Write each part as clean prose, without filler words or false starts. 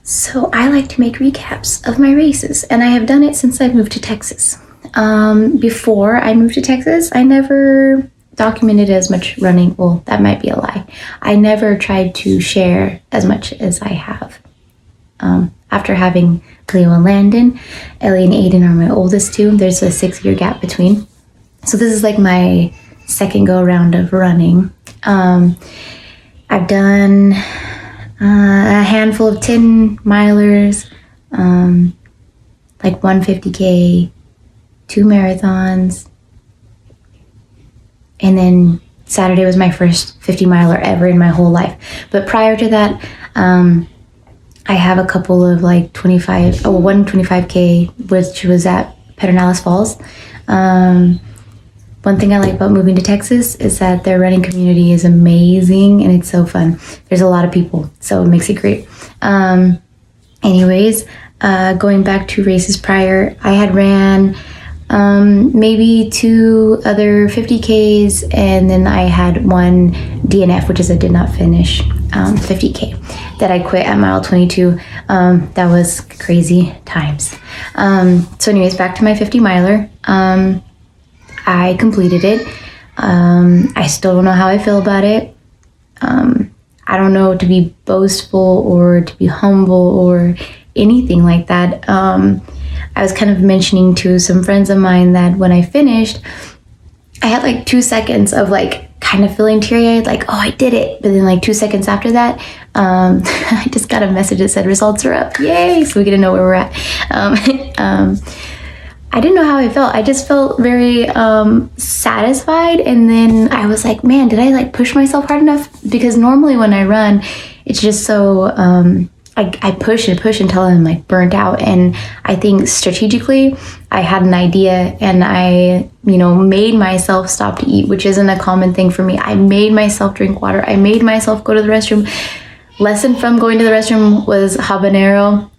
So I like to make recaps of my races, and I have done it since I moved to Texas. Before I moved to Texas, I never documented as much running. Well, that might be a lie. I never tried to share as much as I have. After having Leo and Landon, Ellie and Aiden are my oldest two. There's a 6-year gap between. So this is like my second go around of running. I've done a handful of 10 milers, like 150K, 2 marathons, and then Saturday was my first 50 miler ever in my whole life. But prior to that, I have a couple of like 125K, which was at Pedernales Falls. One thing I like about moving to Texas is that their running community is amazing and it's so fun. There's a lot of people, so it makes it great. Anyways, going back to races prior, I had ran maybe 2 other 50Ks, and then I had one DNF, which is a did not finish 50K that I quit at mile 22. That was crazy times. So anyways, back to my 50 miler. I completed it. I still don't know how I feel about it. I don't know to be boastful or to be humble or anything like that. I was kind of mentioning to some friends of mine that when I finished, I had like 2 seconds of like kind of feeling teary-eyed, like, oh, I did it. But then like 2 seconds after that, I just got a message that said results are up. Yay! So we get to know where we're at. I didn't know how I felt. I just felt very satisfied. And then I was like, man, did I like push myself hard enough? Because normally when I run, it's just so, I push and push until I'm like burnt out. And I think strategically, I had an idea and I, made myself stop to eat, which isn't a common thing for me. I made myself drink water. I made myself go to the restroom. Lesson from going to the restroom was habanero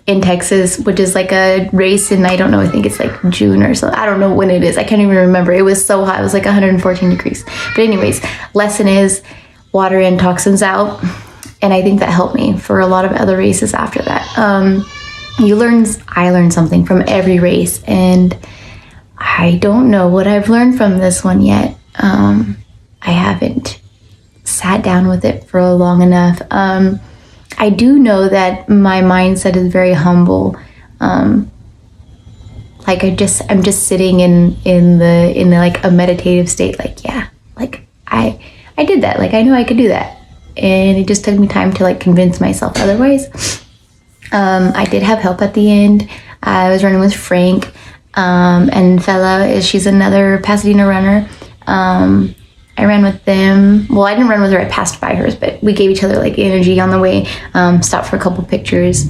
in Texas, which is like a race in, I don't know, I think it's like June or so. I don't know when it is. I can't even remember. It was so hot. It was like 114 degrees. But anyways, lesson is water in, toxins out. And I think that helped me for a lot of other races after that. I learned something from every race, and I don't know what I've learned from this one yet. I haven't sat down with it for long enough. I do know that my mindset is very humble. Like I'm just sitting in the like a meditative state. Like, yeah, like I did that. Like I knew I could do that. And it just took me time to like convince myself otherwise. I did have help at the end. I was running with Frank, and Fella, she's another Pasadena runner. I ran with them. Well, I didn't run with her. I passed by hers, but we gave each other like energy on the way. Stopped for a couple pictures.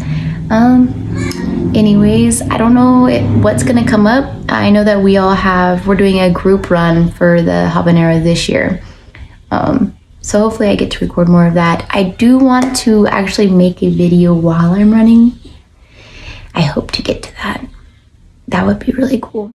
Anyways, I don't know what's gonna come up. I know that we're doing a group run for the habanero this year. So hopefully I get to record more of that. I do want to actually make a video while I'm running. I hope to get to that. That would be really cool.